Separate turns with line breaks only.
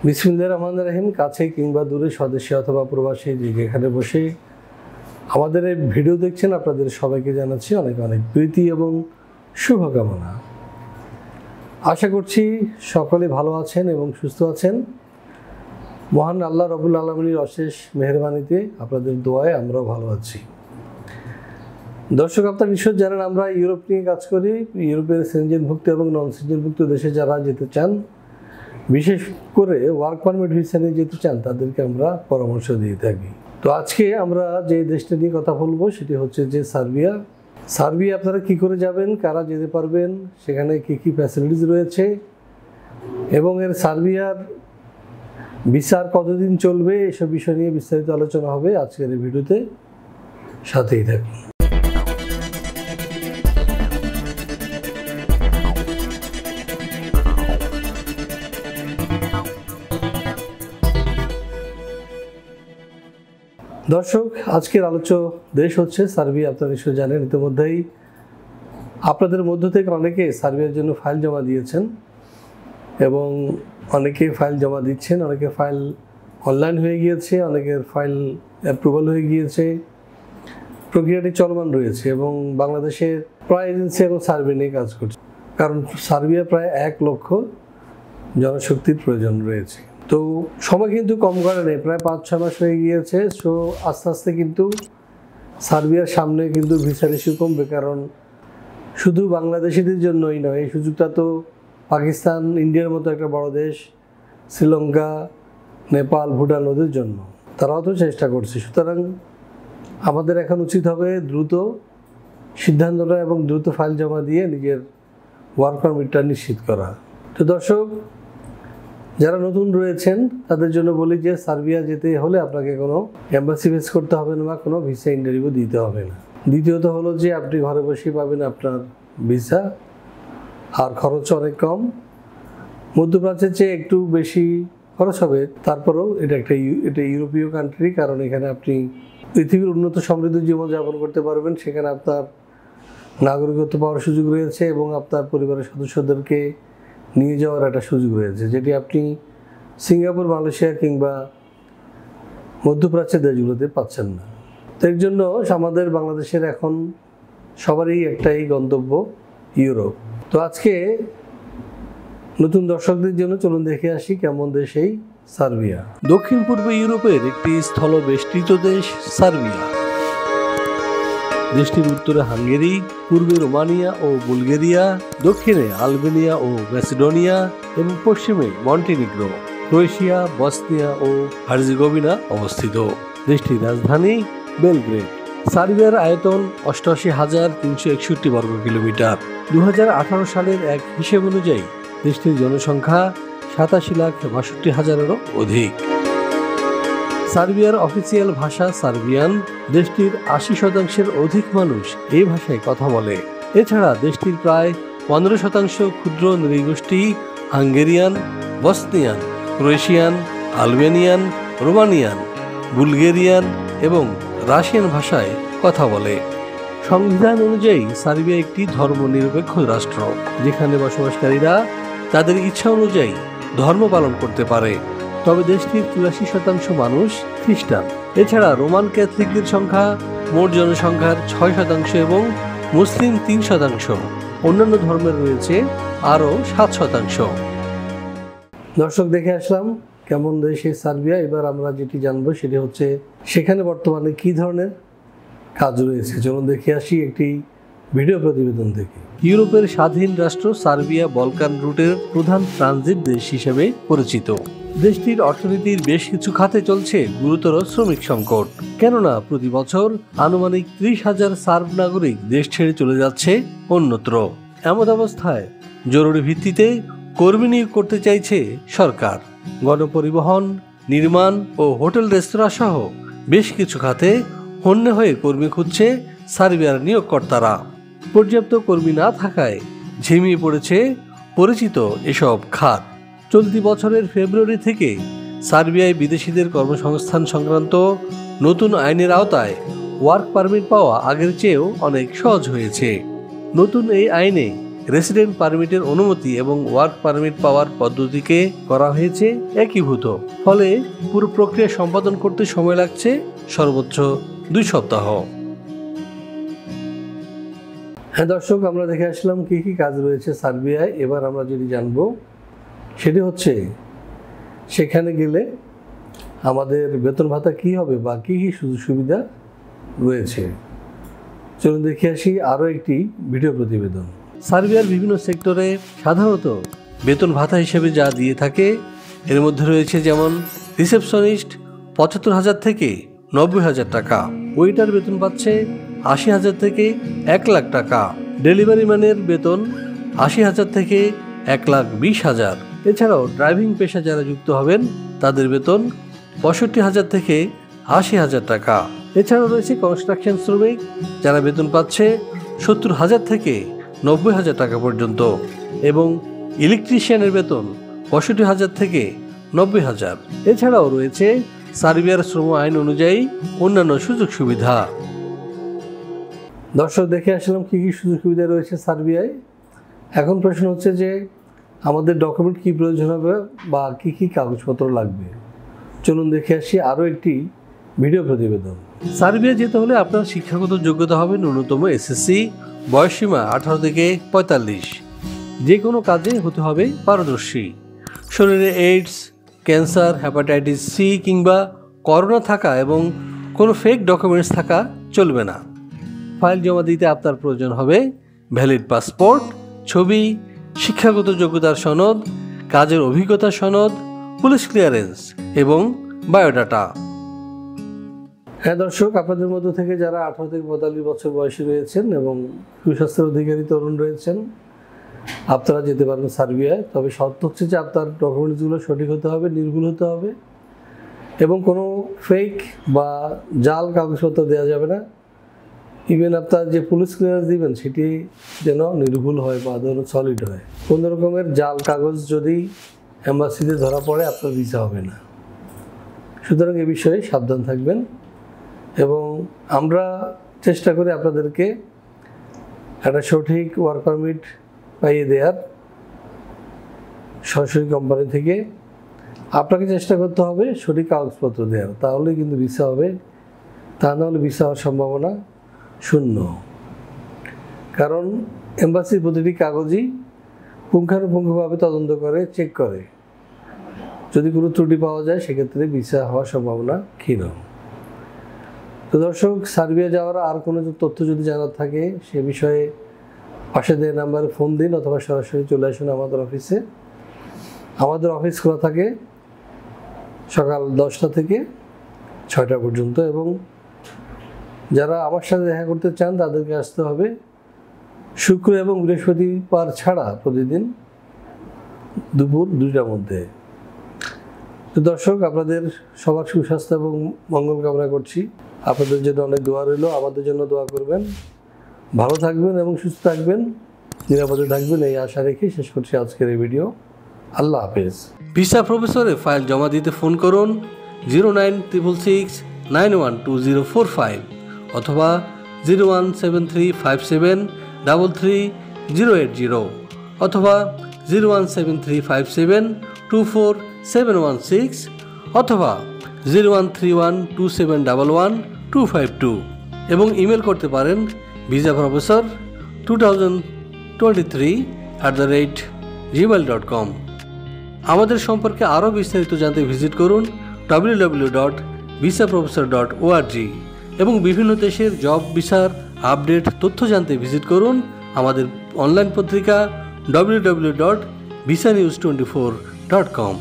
বিসমিল্লাহির রহমানির রহিম। কাছে কিংবা দূরে, স্বদেশী অথবা প্রবাসী, যে যেখানে বসে আমাদের এই ভিডিও দেখছেন, আপনাদের সবাইকে জানাচ্ছি অনেক অনেক প্রীতি এবং শুভকামনা। আশা করছি সকলে ভালো আছেন এবং সুস্থ আছেন। মহান আল্লাহ রব্বুল আলামিনের অশেষ মেহেরবানিতে, আপনাদের দোয়ায় আমরাও ভালো আছি। দর্শক, আপনারা নিশ্চয় জানেন আমরা ইউরোপ নিয়ে কাজ করি। ইউরোপের সেনজেনভুক্ত এবং নন সেনজেনভুক্ত দেশে যারা যেতে চান, বিশেষ করে ওয়ার্ক পারমিট ভিসা নিয়ে যেতে চান, তাদেরকে আমরা পরামর্শ দিয়ে থাকি। তো আজকে আমরা যে দেশটা নিয়ে কথা বলবো সেটি হচ্ছে যে সার্বিয়া। সার্বিয়া আপনারা কি করে যাবেন, কারা যেতে পারবেন, সেখানে কি কি ফ্যাসিলিটিস রয়েছে এবং এর সার্বিয়ার ভিসার কতদিন চলবে, এসব বিষয় নিয়ে বিস্তারিত আলোচনা হবে আজকের এই ভিডিওতে। সাথেই থাকুন। দর্শক, আজকের আলোচ্য দেশ হচ্ছে সার্বিয়া। আপনারা নিশ্চয় জানেন, ইতিমধ্যেই আপনাদের মধ্য থেকে অনেকে সার্বিয়ার জন্য ফাইল জমা দিয়েছেন এবং অনেকে ফাইল জমা দিচ্ছেন। অনেকে ফাইল অনলাইন হয়ে গিয়েছে, অনেকের ফাইল অ্যাপ্রুভাল হয়ে গিয়েছে, প্রক্রিয়াটি চলমান রয়েছে এবং বাংলাদেশের প্রায় এজেন্সি এখন সার্বিয়া নিয়ে কাজ করছে, কারণ সার্বিয়া প্রায় 1 লক্ষ জনশক্তির প্রয়োজন রয়েছে। তো সময় কিন্তু কম করে নেই, প্রায় 5-6 মাস হয়ে গিয়েছে। সো আস্তে আস্তে কিন্তু সার্বিয়ার সামনে কিন্তু ভিসার ইস্যু কমবে, কারণ শুধু বাংলাদেশিদের জন্যই নয়, এই সুযোগটা তো পাকিস্তান, ইন্ডিয়ার মতো একটা বড় দেশ, শ্রীলঙ্কা, নেপাল, ভুটান, ওদের জন্য তারাও তো চেষ্টা করছে। সুতরাং আমাদের এখন উচিত হবে দ্রুত সিদ্ধান্তটা এবং দ্রুত ফাইল জমা দিয়ে নিজের ওয়ার্ক পারমিটটা নিশ্চিত করা। তো দর্শক, যারা নতুন রয়েছেন তাদের জন্য বলি যে সার্বিয়া যেতে হলে আপনাকে কোনো এম্বাসি ফেস করতে হবে না বা কোনো ভিসা ইন্টারভিউ দিতে হবে না। দ্বিতীয়ত হলো যে আপনি ঘরে বসেই পাবেন আপনার ভিসা, আর খরচ অনেক কম। মধ্যপ্রাচ্যের চেয়ে একটু বেশি খরচ হবে, তারপরেও এটা ইউরোপীয় কান্ট্রি, কারণ এখানে আপনি পৃথিবীর উন্নত সমৃদ্ধ জীবনযাপন করতে পারবেন। সেখানে আপনার নাগরিকত্ব পাওয়ার সুযোগ রয়েছে এবং আপনার পরিবারের সদস্যদেরকে নিয়ে যাওয়ার একটা সুযোগ রয়েছে, যেটি আপনি সিঙ্গাপুর, মালয়েশিয়া কিংবা মধ্যপ্রাচ্যের দেশগুলোতে পাচ্ছেন না। তো এর জন্য আমাদের বাংলাদেশের এখন সবারই একটাই গন্তব্য, ইউরোপ। তো আজকে নতুন দর্শকদের জন্য চলুন দেখে আসি কেমন দেশ এই সার্বিয়া। দক্ষিণ পূর্ব ইউরোপের একটি স্থলবেষ্টিত দেশ সার্বিয়া। দেশটির উত্তরে হাঙ্গেরি, পূর্বে রোমানিয়া ও বুলগেরিয়া, দক্ষিণে আলবেনিয়া ও ম্যাসিডোনিয়া এবং পশ্চিমে মন্টিনিগ্রো, ক্রোয়েশিয়া, বসনিয়া ও হার্জেগোভিনা অবস্থিত। দেশটির রাজধানী বেলগ্রেড। সার্বিয়ার আয়তন 88,361 বর্গ কিলোমিটার। 2018 সালের এক হিসেব অনুযায়ী দেশটির জনসংখ্যা 87,62,000-এরও অধিক। সার্বিয়ার অফিসিয়াল ভাষা সার্বিয়ান। দেশটির 80% অধিক মানুষ এই ভাষায় কথা বলে। এছাড়া দেশটির প্রায় 15% ক্ষুদ্র নৃগোষ্ঠী Hungarian, Bosnian, Croatian, Albanian, Romanian, Bulgarian এবং রাশিয়ান ভাষায় কথা বলে। সংবিধান অনুযায়ী সার্বিয়া একটি ধর্মনিরপেক্ষ রাষ্ট্র, যেখানে বসবাসকারীরা তাদের ইচ্ছা অনুযায়ী ধর্ম পালন করতে পারে। তবে দেশটির 84% মানুষ খ্রিস্টান। এছাড়া রোমান ক্যাথলিকদের সংখ্যা মোট জনসংখ্যার 6% এবং মুসলিম 3%। অন্যান্য ধর্মের রয়েছে আরও 7%। দর্শক, দেখে আসলাম কেমন দেশ এই সার্বিয়া। এবার আমরা যেটি জানবো সেটি হচ্ছে সেখানে বর্তমানে কি ধরনের কাজ রয়েছে। চলুন দেখে আসি একটি ভিডিও প্রতিবেদন থেকে। ইউরোপের স্বাধীন রাষ্ট্র সার্বিয়া বলকান রুটের প্রধান ট্রানজিট দেশ হিসেবে পরিচিত। দেশটির অর্থনীতির বেশ কিছু খাতে চলছে গুরুতর শ্রমিক সংকট, কেননা প্রতি বছর আনুমানিক 30,000 সার্ব নাগরিক দেশ ছেড়ে চলে যাচ্ছে অন্যত্র। এমন অবস্থায় জরুরি ভিত্তিতে কর্মী নিয়োগ করতে চাইছে সরকার। গণপরিবহন, নির্মাণ ও হোটেল রেস্তোরাঁ সহ বেশ কিছু খাতে হন্যে হয়ে কর্মী খুঁজছে সার্বিয়ার নিয়োগকর্তারা। পর্যাপ্ত কর্মী না থাকায় ঝিমিয়ে পড়েছে পরিচিত এসব খাত। চলতি বছরের ফেব্রুয়ারি থেকে সার্বিয়ায় বিদেশিদের কর্মসংস্থান সংক্রান্ত নতুন আইনের আওতায় ওয়ার্ক পারমিট পাওয়া আগের চেয়েও অনেক সহজ হয়েছে। নতুন এই আইনে রেসিডেন্ট পারমিটের অনুমতি এবং ওয়ার্ক পারমিট পাওয়ার পদ্ধতিকে করা হয়েছে একীভূত। ফলে পুরো প্রক্রিয়া সম্পাদন করতে সময় লাগছে সর্বোচ্চ 2 সপ্তাহ। হ্যাঁ দর্শক, আমরা দেখে আসলাম কি কি কাজ রয়েছে সার্বিয়ায়। এবার আমরা যদি জানবো সেটি হচ্ছে সেখানে গেলে আমাদের বেতন ভাতা কি হবে বা কি কি সুযোগ সুবিধা রয়েছে। চলুন দেখে আসি আরও একটি ভিডিও প্রতিবেদন। সার্বিয়ার বিভিন্ন সেক্টরে সাধারণত বেতন ভাতা হিসেবে যা দিয়ে থাকে এর মধ্যে রয়েছে যেমন রিসেপশনিস্ট 75,000 থেকে 90,000 টাকা, ওয়েটার বেতন পাচ্ছে 80,000 থেকে 1 লাখ টাকা, ডেলিভারি ম্যানের বেতন 80,000 থেকে 1,20,000। এছাড়াও ড্রাইভিং পেশা যারা যুক্ত হবেন তাদের বেতন 65,000 থেকে 80,000 টাকা। এছাড়াও রয়েছে কনস্ট্রাকশন শ্রমিক যারা বেতন পাচ্ছে 70,000 থেকে 90,000 টাকা পর্যন্ত এবং ইলেকট্রিশিয়ানের বেতন 65,000 থেকে 90,000। এছাড়াও রয়েছে সার্বিয়ার শ্রম আইন অনুযায়ী অন্যান্য সুযোগ সুবিধা। দর্শক, দেখে আসলাম কি কি সুযোগ সুবিধা রয়েছে সার্বিয়ায়। এখন প্রশ্ন হচ্ছে যে আমাদের ডকুমেন্ট কি প্রয়োজন হবে বা কি কি কাগজপত্র লাগবে। চলুন দেখে আসি আরও একটি ভিডিও প্রতিবেদন। সার্বিয়া যেতে হলে আপনার শিক্ষাগত যোগ্যতা হবে ন্যূনতম এসএসসি, বয়সসীমা 18 থেকে 45, যে কোনো কাজে হতে হবে পারদর্শী, শরীরে এইডস, ক্যান্সার, হেপাটাইটিস সি কিংবা করোনা থাকা এবং কোনো ফেক ডকুমেন্টস থাকা চলবে না। ফাইল জমা দিতে আপনার প্রয়োজন হবে ভ্যালিড পাসপোর্ট, ছবি, শিক্ষাগত যোগ্যতার সনদ, কাজের অভিজ্ঞতা সনদ, পুলিশ ক্লিয়ারেন্স এবং বায়োডাটা। হ্যাঁ দর্শক, আপনাদের মধ্য থেকে যারা 18 থেকে 45 বছর বয়সী রয়েছেন এবং সুস্বাস্থ্যের অধিকারী তরুণ রয়েছেন আপনারা যেতে পারবেন সার্বিয়ায়। তবে শর্ত হচ্ছে যে আপনার ডকুমেন্টসগুলো সঠিক হতে হবে, নির্ভুল হতে হবে এবং কোনো ফেক বা জাল কাগজপত্র দেওয়া যাবে না। ইভেন আপনার যে পুলিশ ক্লিয়ারেন্স দিবেন সেটি যেন নির্ভুল হয় বা ধরুন সলিড হয়। কোনো রকমের জাল কাগজ যদি এম্বাসিতে ধরা পড়ে আপনার ভিসা হবে না। সুতরাং এ বিষয়ে সাবধান থাকবেন এবং আমরা চেষ্টা করি আপনাদেরকে একটা সঠিক ওয়ার্ক পারমিট পাইয়ে দেওয়ার সরাসরি কোম্পানি থেকে। আপনাকে চেষ্টা করতে হবে সঠিক কাগজপত্র দেওয়ার, তাহলে কিন্তু ভিসা হবে। তা নাহলে ভিসা হওয়ার সম্ভাবনা শূন্য। কারণ এম্বাসির প্রতিটি কাগজই পুঙ্খানুপুঙ্খভাবে তদন্ত করে, চেক করে। যদি কোনো ত্রুটি পাওয়া যায় সেক্ষেত্রে ভিসা হওয়ার সম্ভাবনা ক্ষীণ। তো দর্শক, সার্বিয়া যাওয়ার আর কোনো তথ্য যদি জানার থাকে সে বিষয়ে পাশে দেওয়া নাম্বারে ফোন দিন অথবা সরাসরি চলে আসুন আমাদের অফিসে। আমাদের অফিস খোলা থাকে সকাল 10টা থেকে 6টা পর্যন্ত এবং যারা আমার সাথে দেখা করতে চান তাদেরকে আসতে হবে শুক্র এবং বৃহস্পতিবার ছাড়া প্রতিদিন দুপুর 2টার মধ্যে। তো দর্শক, আপনাদের সবার সুস্বাস্থ্য এবং মঙ্গল কামনা করছি। আপনাদের জন্য অনেক দোয়া রইল, আমাদের জন্য দোয়া করবেন। ভালো থাকবেন এবং সুস্থ থাকবেন, নিরাপদে থাকবেন এই আশা রেখে শেষ করছি আজকের এই ভিডিও। আল্লাহ হাফেজ। ভিসা প্রফেসরে ফাইল জমা দিতে ফোন করুন 09666912045 অথবা 01735733080 অথবা 01735724716 অথবা 013127112252 এবং ইমেল করতে পারেন visaprofessor2023@gmail.com। আমাদের সম্পর্কে আরও বিস্তারিত জানতে ভিজিট করুন www.visaprofessor.org এবং বিভিন্ন দেশের জব ভিসার আপডেট তথ্য জানতে ভিজিট করুন আমাদের অনলাইন পত্রিকা www.visanews24.com।